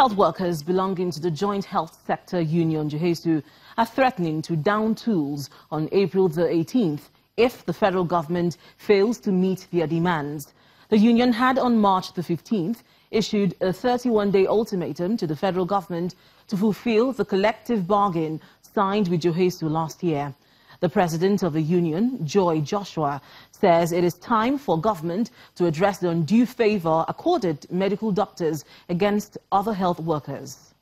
Health workers belonging to the Joint Health Sector Union, JHSU, are threatening to down tools on April the 18th if the federal government fails to meet their demands. The union had on March the 15th issued a 31-day ultimatum to the federal government to fulfill the collective bargain signed with JHSU last year. The president of the union, Joy Joshua, says it is time for government to address the undue favor accorded medical doctors against other health workers.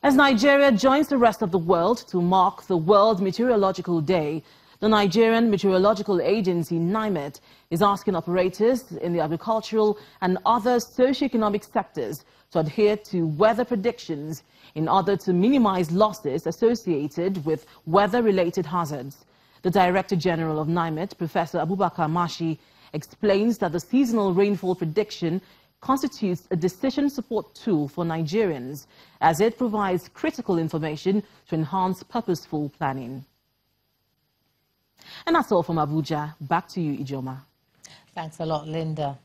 As Nigeria joins the rest of the world to mark the World Meteorological Day, the Nigerian Meteorological Agency, NIMET, is asking operators in the agricultural and other socio-economic sectors to adhere to weather predictions in order to minimize losses associated with weather-related hazards. The Director General of NIMET, Professor Abubakar Mashi, explains that the seasonal rainfall prediction constitutes a decision support tool for Nigerians as it provides critical information to enhance purposeful planning. And that's all from Abuja. Back to you, Ijoma. Thanks a lot, Linda.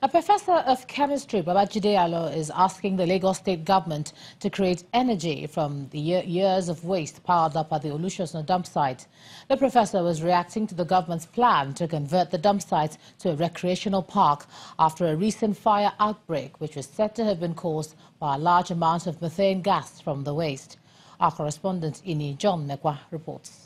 A professor of chemistry, Babajide Alo, is asking the Lagos state government to create energy from the years of waste piled up at the Olusosun dump site. The professor was reacting to the government's plan to convert the dump site to a recreational park after a recent fire outbreak, which was said to have been caused by a large amount of methane gas from the waste. Our correspondent, John Mekwa, reports.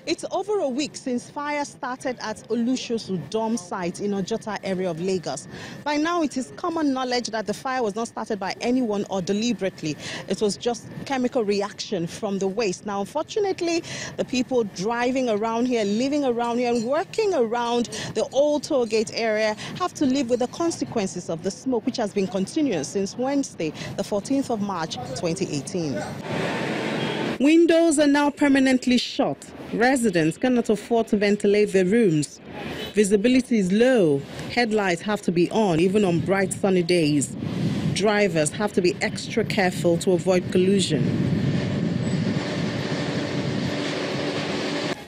It's over a week since fire started at Olusosun dump site in Ojota area of Lagos. By now, it is common knowledge that the fire was not started by anyone or deliberately. It was just chemical reaction from the waste. Now, unfortunately, the people driving around here, living around here, and working around the old toll gate area have to live with the consequences of the smoke, which has been continuous since Wednesday, the 14th of March, 2018. Windows are now permanently shut. Residents cannot afford to ventilate their rooms. Visibility is low. Headlights have to be on even on bright sunny days. Drivers have to be extra careful to avoid collision.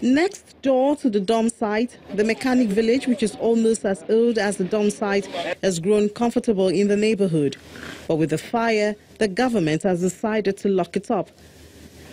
Next door to the dump site, the mechanic village, which is almost as old as the dump site, has grown comfortable in the neighborhood. But with the fire, the government has decided to lock it up.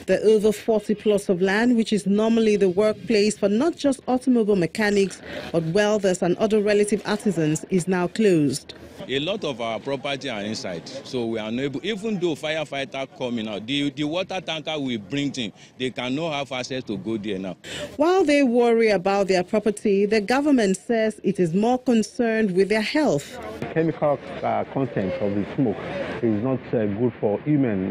The over 40 plots of land, which is normally the workplace for not just automobile mechanics, but welders and other relative artisans, is now closed. A lot of our property are inside, so we are unable, even though firefighter coming out, the water tanker we bring in, they cannot have access to go there now. While they worry about their property, the government says it is more concerned with their health. Chemical content of the smoke is not good for human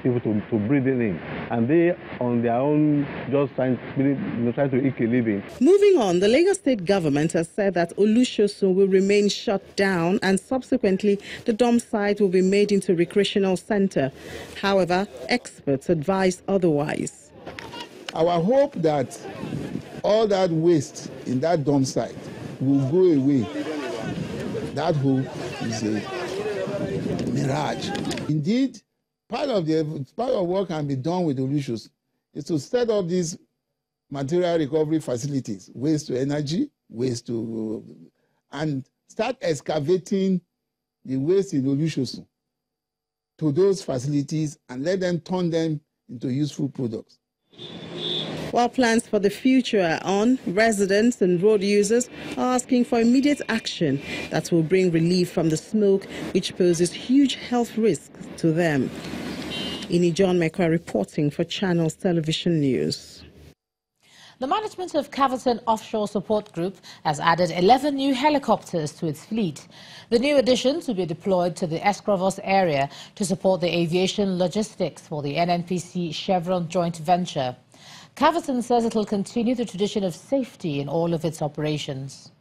people to breathe it in, and they on their own just trying to eke a living. Moving on, the Lagos state government has said that Olusosun will remain shut down and subsequently the dump site will be made into a recreational center. However, experts advise otherwise. Our hope that all that waste in that dump site will go away, that hope is a mirage. Indeed, part of what can be done with Olusosun is to set up these material recovery facilities, waste to energy, and start excavating the waste in Olusosun to those facilities and let them turn them into useful products. While plans for the future are on, residents and road users are asking for immediate action that will bring relief from the smoke, which poses huge health risks to them. John Mekwa reporting for Channels Television News. The management of Caverton Offshore Support Group has added 11 new helicopters to its fleet. The new additions will be deployed to the Escravos area to support the aviation logistics for the NNPC Chevron joint venture. Caverton says it will continue the tradition of safety in all of its operations.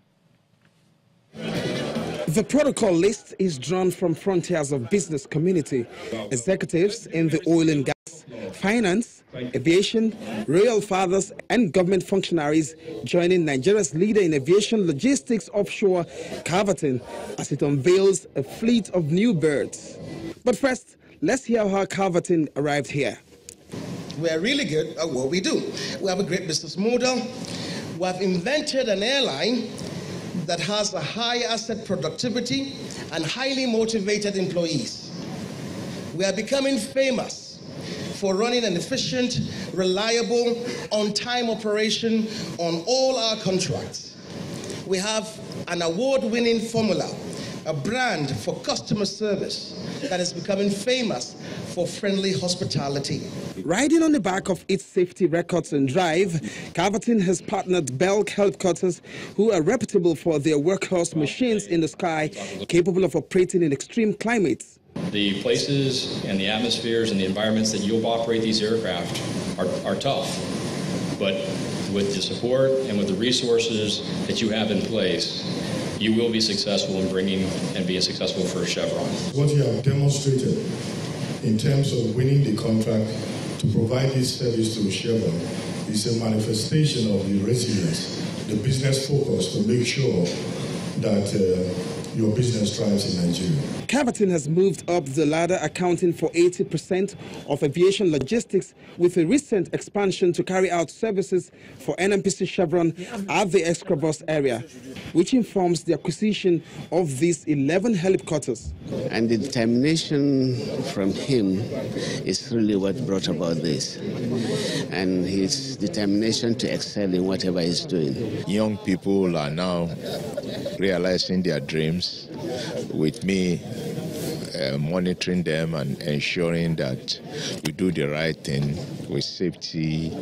The protocol list is drawn from frontiers of business community, executives in the oil and gas, finance, aviation, royal fathers and government functionaries joining Nigeria's leader in aviation logistics offshore, Caverton, as it unveils a fleet of new birds. But first, let's hear how Caverton arrived here. We're really good at what we do. We have a great business model. We have invented an airline that has a high asset productivity and highly motivated employees. We are becoming famous for running an efficient, reliable, on-time operation on all our contracts. We have an award-winning formula, a brand for customer service that is becoming famous for friendly hospitality. Riding on the back of its safety records and drive, Caverton has partnered Belk Helicopters, who are reputable for their workhorse machines in the sky, capable of operating in extreme climates. The places and the atmospheres and the environments that you'll operate these aircraft are tough, but with the support and with the resources that you have in place, you will be successful in bringing and being successful for Chevron. What you have demonstrated in terms of winning the contract to provide this service to Chevron is a manifestation of the resilience, the business focus to make sure that your business thrives in Nigeria. Caverton has moved up the ladder, accounting for 80% of aviation logistics, with a recent expansion to carry out services for NNPC Chevron at the Escrobos area, which informs the acquisition of these 11 helicopters. And the determination from him is really what brought about this, and his determination to excel in whatever he's doing. Young people are now realizing their dreams with me monitoring them and ensuring that we do the right thing with safety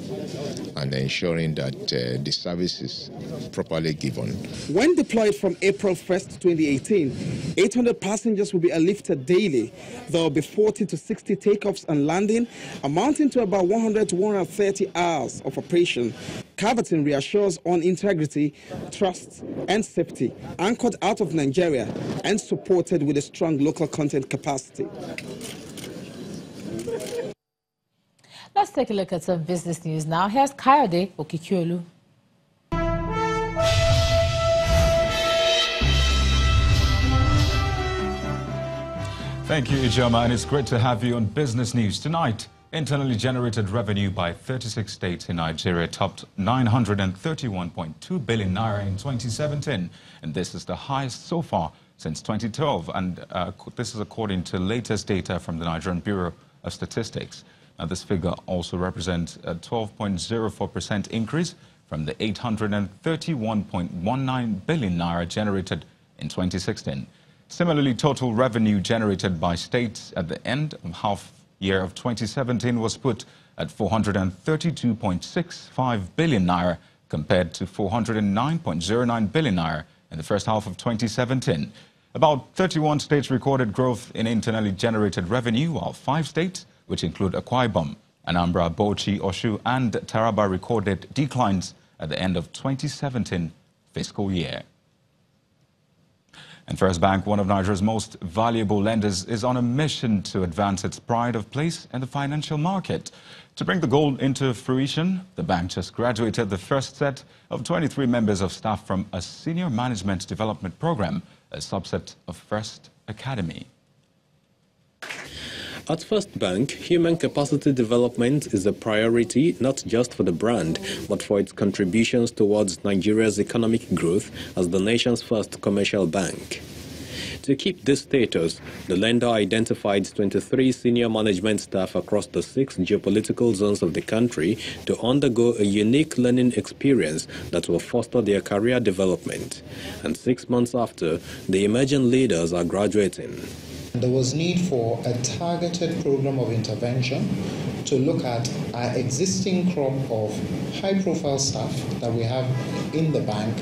and ensuring that the service is properly given. When deployed from April 1st, 2018, 800 passengers will be airlifted daily. There will be 40 to 60 takeoffs and landing, amounting to about 100 to 130 hours of operation. Caverton reassures on integrity, trust, and safety, anchored out of Nigeria and supported with a strong local content capacity. Let's take a look at some business news now. Here's Kayode Okikiolu. Thank you, Ijoma, and it's great to have you on Business News tonight. Internally generated revenue by 36 states in Nigeria topped 931.2 billion naira in 2017, and this is the highest so far since 2012, and this is according to latest data from the Nigerian Bureau of Statistics. Now, this figure also represents a 12.04% increase from the 831.19 billion naira generated in 2016. Similarly, total revenue generated by states at the end of half year of 2017 was put at 432.65 billion naira compared to 409.09 billion naira in the first half of 2017. About 31 states recorded growth in internally generated revenue, while 5 states, which include Akwa Ibom, Anambra, Bauchi, Oshu, and Taraba, recorded declines at the end of 2017 fiscal year. And First Bank, one of Nigeria's most valuable lenders, is on a mission to advance its pride of place in the financial market. To bring the goal into fruition, the bank just graduated the first set of 23 members of staff from a senior management development program, a subset of First Academy. At First Bank, human capacity development is a priority not just for the brand, but for its contributions towards Nigeria's economic growth as the nation's first commercial bank. To keep this status, the lender identified 23 senior management staff across the 6 geopolitical zones of the country to undergo a unique learning experience that will foster their career development. And 6 months after, the emerging leaders are graduating. There was need for a targeted program of intervention to look at our existing crop of high-profile staff that we have in the bank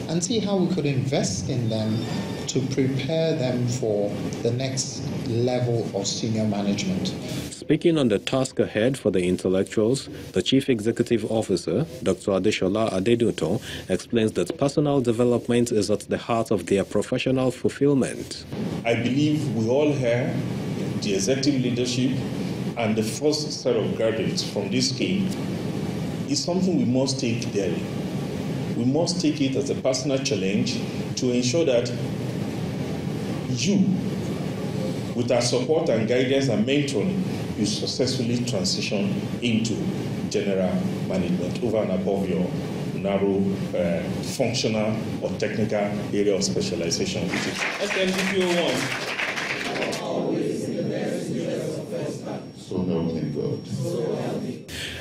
and see how we could invest in them to prepare them for the next level of senior management. Speaking on the task ahead for the intellectuals, the Chief Executive Officer, Dr. Adeshola Adenuto, explains that personal development is at the heart of their professional fulfillment. I believe we all here, the executive leadership and the first set of graduates from this scheme, is something we must take daily. We must take it as a personal challenge to ensure that you, with our support and guidance and mentoring, you successfully transition into general management over and above your narrow functional or technical area of specialization, which is SMDPO1. So help me God.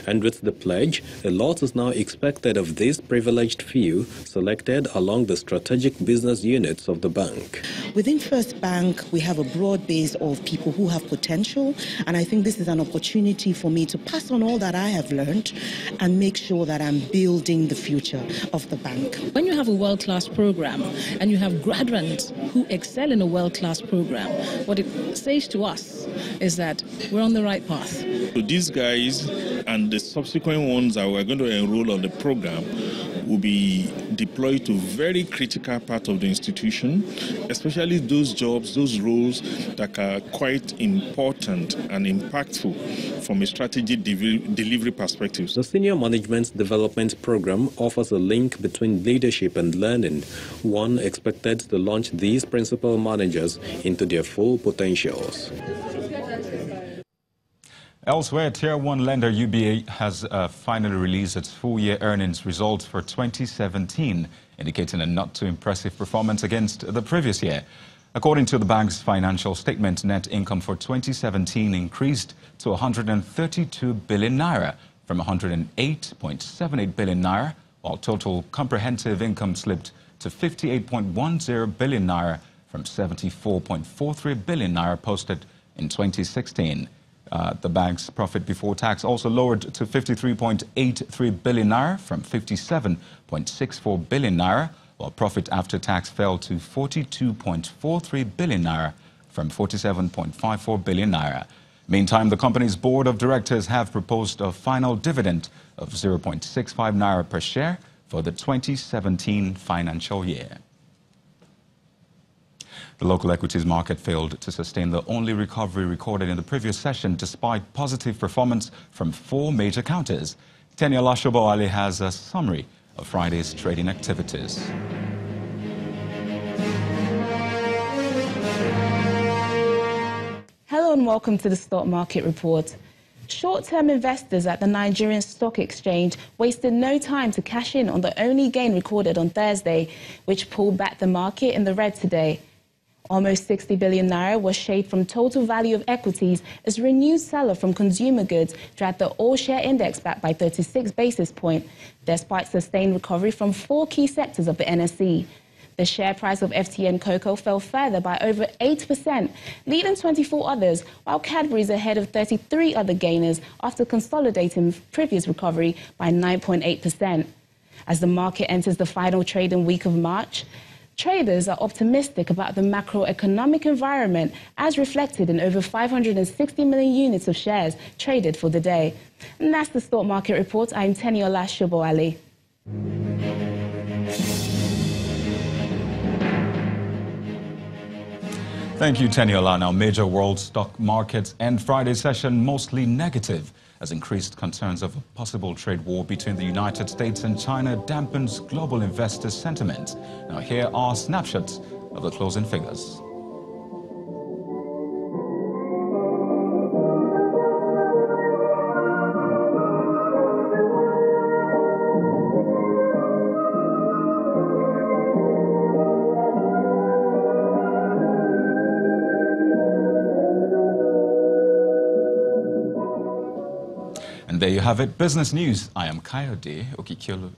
And with the pledge, a lot is now expected of these privileged few selected along the strategic business units of the bank. Within First Bank, we have a broad base of people who have potential, and I think this is an opportunity for me to pass on all that I have learned and make sure that I'm building the future of the bank. When you have a world-class program and you have graduates who excel in a world-class program, what it says to us is that we're on the right path. So these guys and the subsequent ones that we're going to enroll on the program will be deployed to very critical part of the institution, especially those jobs, those roles that are quite important and impactful from a strategy delivery perspective. The Senior Management Development Program offers a link between leadership and learning, one expected to launch these principal managers into their full potentials. Elsewhere, Tier 1 lender UBA has finally released its full-year earnings results for 2017, indicating a not-too-impressive performance against the previous year. According to the bank's financial statement, net income for 2017 increased to 132 billion naira from 108.78 billion naira, while total comprehensive income slipped to 58.10 billion naira from 74.43 billion naira posted in 2016. The bank's profit before tax also lowered to 53.83 billion naira from 57.64 billion naira, while profit after tax fell to 42.43 billion naira from 47.54 billion naira. Meantime, the company's board of directors have proposed a final dividend of 0.65 naira per share for the 2017 financial year. The local equities market failed to sustain the only recovery recorded in the previous session despite positive performance from 4 major counters. Teniola Shoboale has a summary of Friday's trading activities. Hello and welcome to the Stock Market Report. Short-term investors at the Nigerian Stock Exchange wasted no time to cash in on the only gain recorded on Thursday, which pulled back the market in the red today. Almost 60 billion naira was shaved from total value of equities as renewed seller from consumer goods dragged the all-share index back by 36 basis points, despite sustained recovery from 4 key sectors of the NSE. The share price of FTN Cocoa fell further by over 8%, leading 24 others, while Cadbury's ahead of 33 other gainers after consolidating previous recovery by 9.8%. As the market enters the final trading week of March, traders are optimistic about the macroeconomic environment as reflected in over 560 million units of shares traded for the day. And that's the Stock Market Report. I'm Teniola Shoboale. Thank you, Teniola. Now, major world stock markets end Friday's session mostly negative, as increased concerns of a possible trade war between the United States and China dampens global investor sentiment. Now, here are snapshots of the closing figures. And there you have it, business news. I am Kayode Okikiolu.